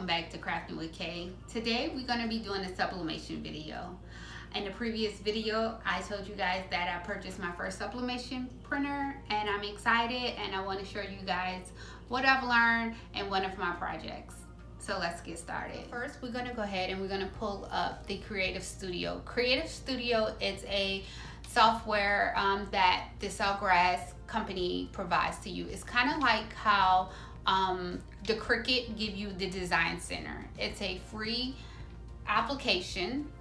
back to Crafting with Kay. Today we're going to be doing a sublimation video. In the previous video I told you guys that I purchased my first sublimation printer and I'm excited and I want to show you guys what I've learned in one of my projects. So let's get started. First we're going to go ahead and we're going to pull up the Creative Studio. Creative Studio is a software that the SAWGRASS company provides to you. It's kind of like how the Cricut give you the Design Center. It's a free application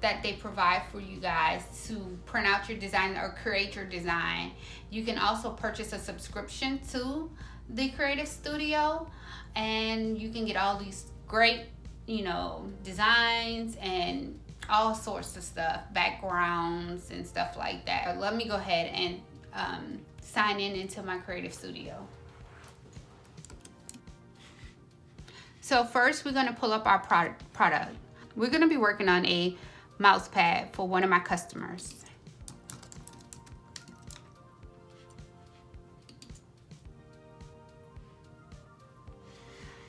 that they provide for you guys to print out your design or create your design. You can also purchase a subscription to the Creative Studio and you can get all these great, designs and all sorts of stuff, backgrounds and stuff like that. Let me go ahead and sign in into my Creative Studio. So first we're going to pull up our product. We're going to be working on a mouse pad for one of my customers.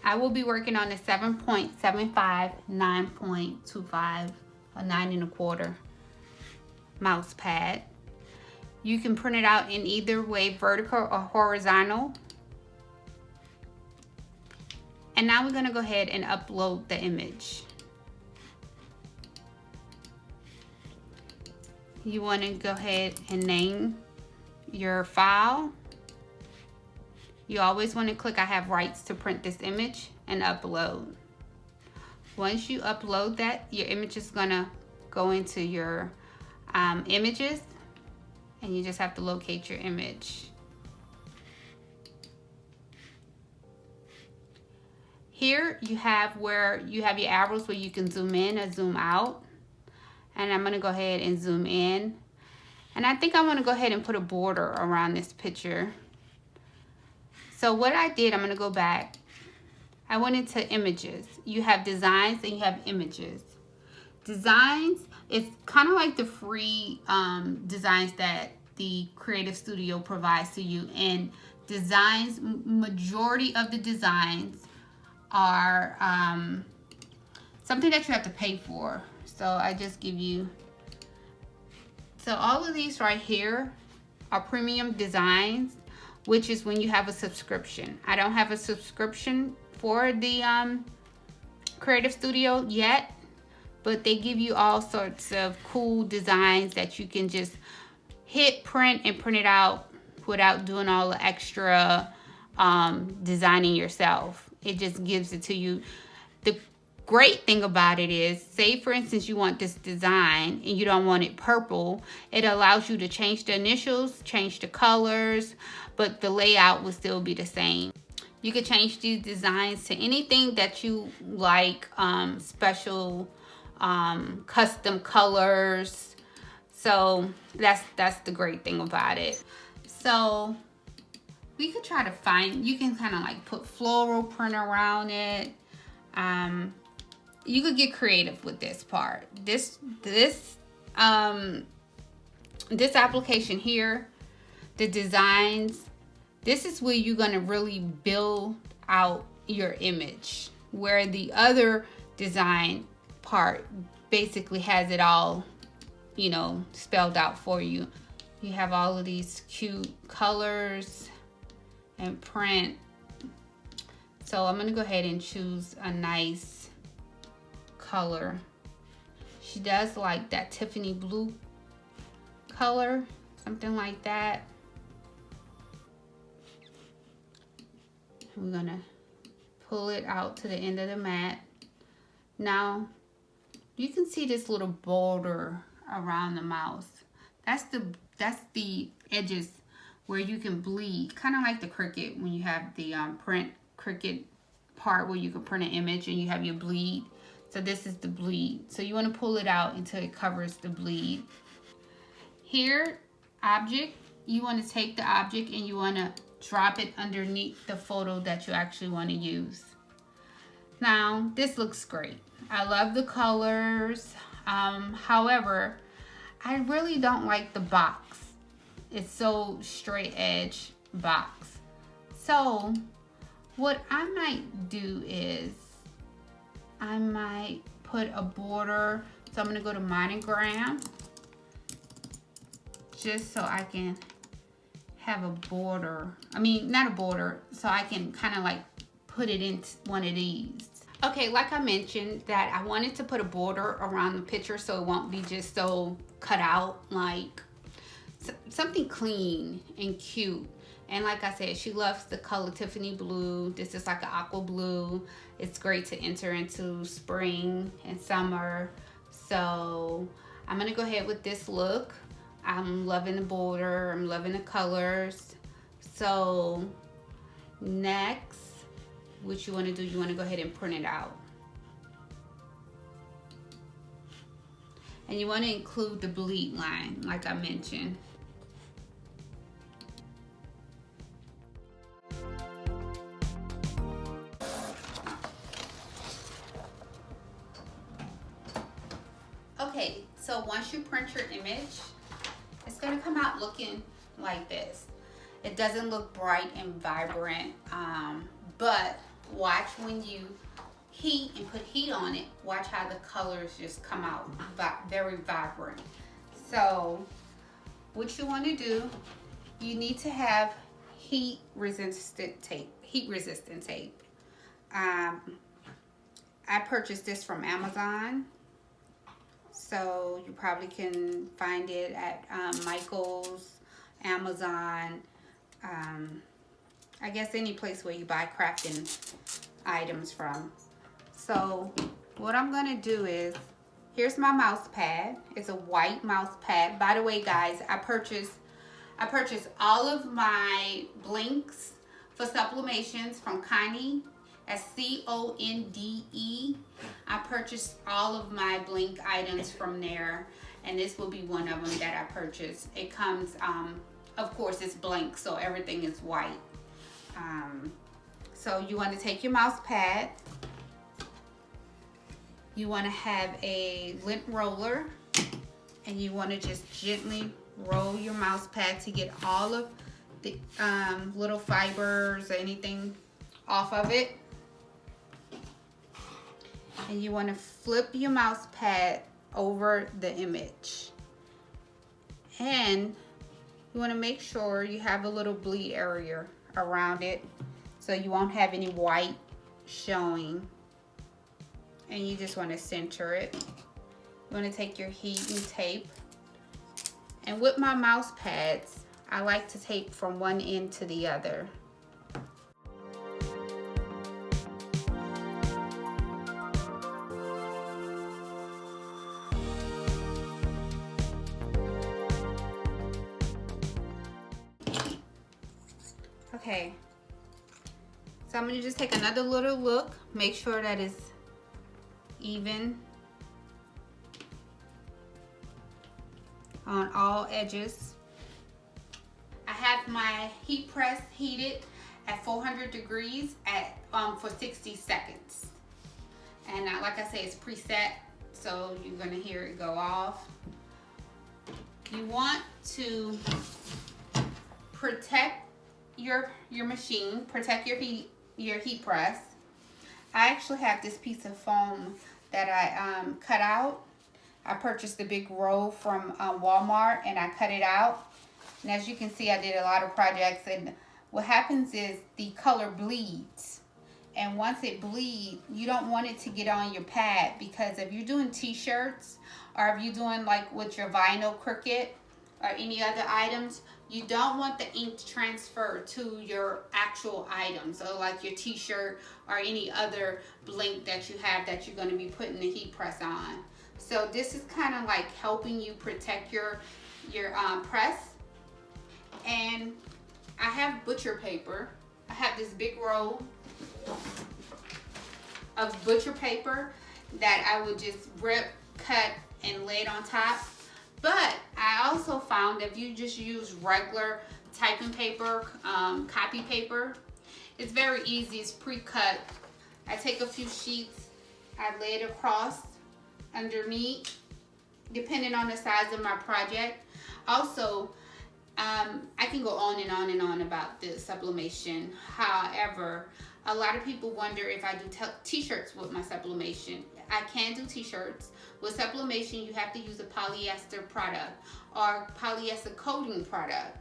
I will be working on a 7.75, 9.25, a 9 1/4 mouse pad. You can print it out in either way, vertical or horizontal. And now we're going to go ahead and upload the image. You want to go ahead and name your file. You always want to click I have rights to print this image and upload. Once you upload that, your image is going to go into your images and you just have to locate your image. Here you have where you have your arrows where you can zoom in or zoom out. And I'm going to go ahead and zoom in. And I think I'm going to go ahead and put a border around this picture. So what I did, I'm going to go back. I went into images. You have designs and you have images. Designs is kind of like the free designs that the Creative Studio provides to you. And designs, majority of the designs are something that you have to pay for. So I just give you, so all of these right here are premium designs, which is when you have a subscription. I don't have a subscription for the Creative Studio yet, but they give you all sorts of cool designs that you can just hit print and print it out without doing all the extra designing yourself. It just gives it to you. The great thing about it is, say for instance you want this design and you don't want it purple, it allows you to change the initials, change the colors, but the layout will still be the same. You could change these designs to anything that you like, special custom colors. So that's the great thing about it. So we could try to find, you can kind of like put floral print around it. You could get creative with this part. This application here, the designs, this is where you're gonna really build out your image, where the other design part basically has it all, spelled out for you. You have all of these cute colors and print. So I'm gonna go ahead and choose a nice color. She does like that Tiffany blue color, something like that. We're gonna pull it out to the end of the mat. Now you can see this little border around the mouse. That's the edges where you can bleed, kind of like the Cricut when you have the print Cricut part where you can print an image and you have your bleed. So this is the bleed. So you want to pull it out until it covers the bleed. Here, object, you want to take the object and you want to drop it underneath the photo that you actually want to use. Now, this looks great. I love the colors. However, I really don't like the box. It's so straight edge box. So what I might do is I might put a border. So I'm gonna go to monogram just so I can have a border. I mean, not a border, so I can kind of like put it in one of these. Okay, like I mentioned that I wanted to put a border around the picture so it won't be just so cut out, like something clean and cute. And like I said, she loves the color Tiffany blue. This is like an aqua blue. It's great to enter into spring and summer. So I'm gonna go ahead with this look. I'm loving the border, I'm loving the colors. So next, what you want to do, you want to go ahead and print it out. And you want to include the bleed line, like I mentioned. Okay, so once you print your image, it's going to come out looking like this. It doesn't look bright and vibrant, but watch when you heat and put heat on it, watch how the colors just come out very vibrant. So what you want to do, you need to have heat resistant tape. I purchased this from Amazon, so you probably can find it at Michael's, Amazon, I guess any place where you buy crafting items from. So what I'm gonna do is, here's my mouse pad. It's a white mouse pad. By the way, guys, I purchased all of my blinks for Sublimations from Conde. That's C-O-N-D-E. I purchased all of my blink items from there, and this will be one of them that I purchased. It comes, of course, it's blank, so everything is white. So you want to take your mouse pad. You want to have a lint roller, and you want to just gently roll your mouse pad to get all of the little fibers or anything off of it. And you want to flip your mouse pad over the image. And you want to make sure you have a little bleed area around it so you won't have any white showing. And you just want to center it. You want to take your heat and tape. And with my mouse pads, I like to tape from one end to the other. Okay, so I'm going to just take another little look, make sure that it's even on all edges. I have my heat press heated at 400 degrees for 60 seconds. And like I say, it's preset, so you're going to hear it go off. You want to protect your machine, protect your heat press. I actually have this piece of foam that I cut out. I purchased a big roll from Walmart, and I cut it out. And as you can see, I did a lot of projects, and what happens is the color bleeds. And once it bleeds, you don't want it to get on your pad, because if you're doing t-shirts, or if you're doing like with your vinyl Cricut or any other items, you don't want the ink to transfer to your actual items, so like your t-shirt or any other blink that you have that you're going to be putting the heat press on. So this is kind of like helping you protect your press. And I have butcher paper. I have this big roll of butcher paper that I would just rip, cut, and lay it on top. But I also found if you just use regular typing paper, copy paper, it's very easy. It's pre-cut. I take a few sheets, I lay it across underneath, depending on the size of my project. Also, I can go on and on and on about the sublimation. However, a lot of people wonder if I do t-shirts with my sublimation. I can do t-shirts. With sublimation, you have to use a polyester product or polyester coating product,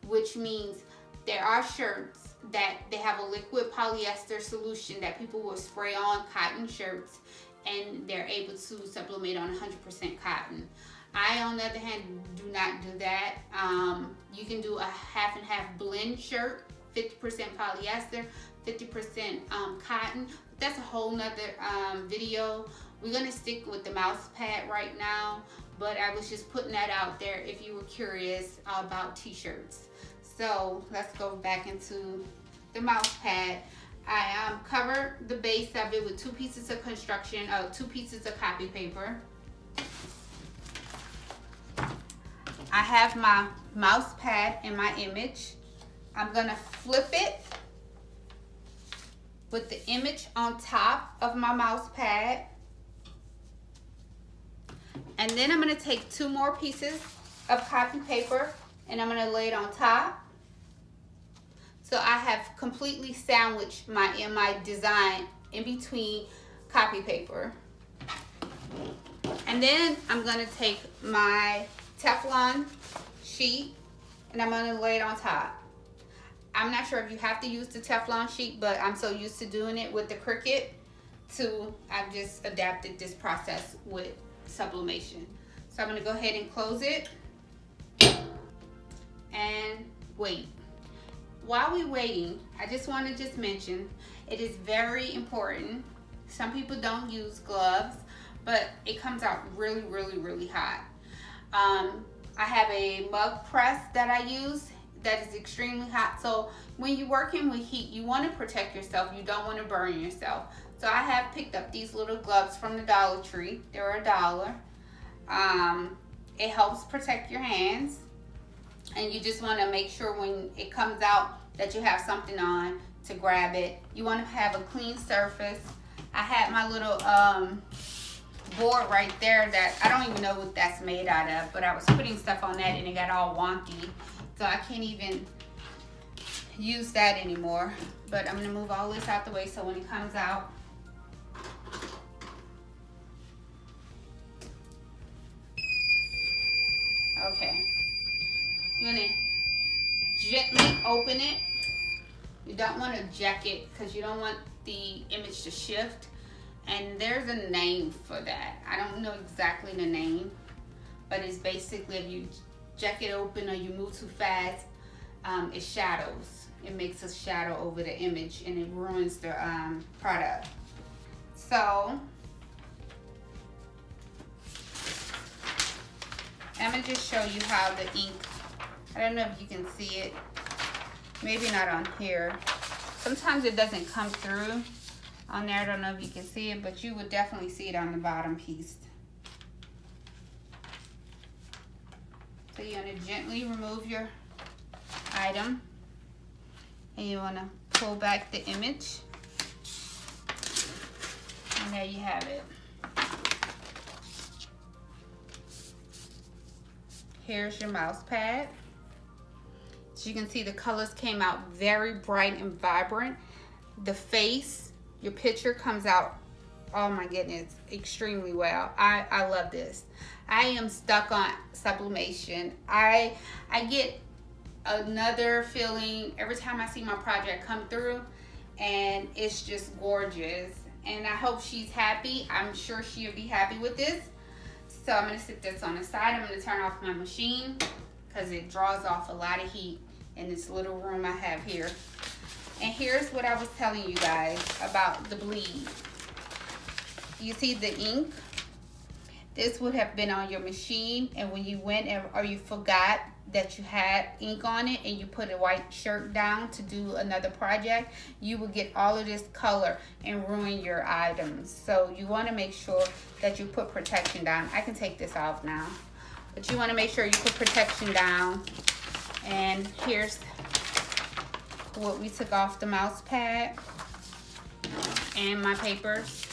which means there are shirts that they have a liquid polyester solution that people will spray on cotton shirts, and they're able to sublimate on 100% cotton. I, on the other hand, do not do that. You can do a half and half blend shirt, 50% polyester, 50% cotton. That's a whole nother video. We're gonna stick with the MousePad right now, but I was just putting that out there if you were curious about t-shirts. So let's go back into the MousePad. I covered the base of it with 2 pieces of construction, 2 pieces of copy paper. I have my MousePad and my image. I'm gonna flip it with the image on top of my MousePad. And then I'm gonna take 2 more pieces of copy paper and I'm gonna lay it on top. So I have completely sandwiched my design in between copy paper. And then I'm gonna take my Teflon sheet and I'm gonna lay it on top. I'm not sure if you have to use the Teflon sheet, but I'm so used to doing it with the Cricut I've just adapted this process with sublimation. So I'm gonna go ahead and close it and wait. While we're waiting, I just want to mention it is very important. Some people don't use gloves, but it comes out really, really, really hot. I have a mug press that I use that is extremely hot. So when you're working with heat, you want to protect yourself. You don't want to burn yourself. So I have picked up these little gloves from the Dollar Tree. They're $1. It helps protect your hands. And you just want to make sure when it comes out that you have something on to grab it. You want to have a clean surface. I had my little board right there that I don't even know what that's made out of, but I was putting stuff on that and it got all wonky. So I can't even use that anymore. But I'm going to move all this out the way so when it comes out, okay. You're going to gently open it. You don't want to jack it because you don't want the image to shift. And there's a name for that. I don't know exactly the name, but it's basically if you jack it open or you move too fast, it shadows. It makes a shadow over the image and it ruins the product. So I'm gonna just show you how the ink, I don't know if you can see it, maybe not on here. Sometimes it doesn't come through on there. I don't know if you can see it, but you would definitely see it on the bottom piece. So you're going to gently remove your item and you want to pull back the image. And there you have it. Here's your MousePad. So you can see the colors came out very bright and vibrant. The face, your picture comes out, oh my goodness, extremely well. I love this. I am stuck on sublimation. I get another feeling every time I see my project come through, and it's just gorgeous. And I hope she's happy. I'm sure she'll be happy with this. So I'm gonna sit this on the side. I'm gonna turn off my machine because it draws off a lot of heat in this little room I have here. And here's what I was telling you guys about the bleed. You see the ink? This would have been on your machine, and when you went or you forgot that you had ink on it and you put a white shirt down to do another project, you will get all of this color and ruin your items. So you want to make sure that you put protection down. I can take this off now, but you want to make sure you put protection down. And here's what we took off the MousePad and my papers.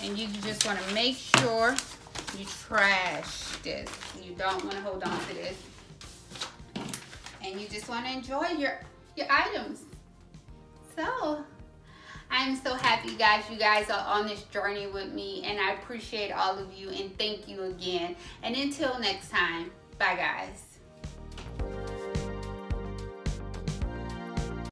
And you just want to make sure you trash this. You don't want to hold on to this. and you just want to enjoy your items. So I'm so happy, guys. You guys are on this journey with me, and I appreciate all of you, and thank you again. And until next time, bye, guys.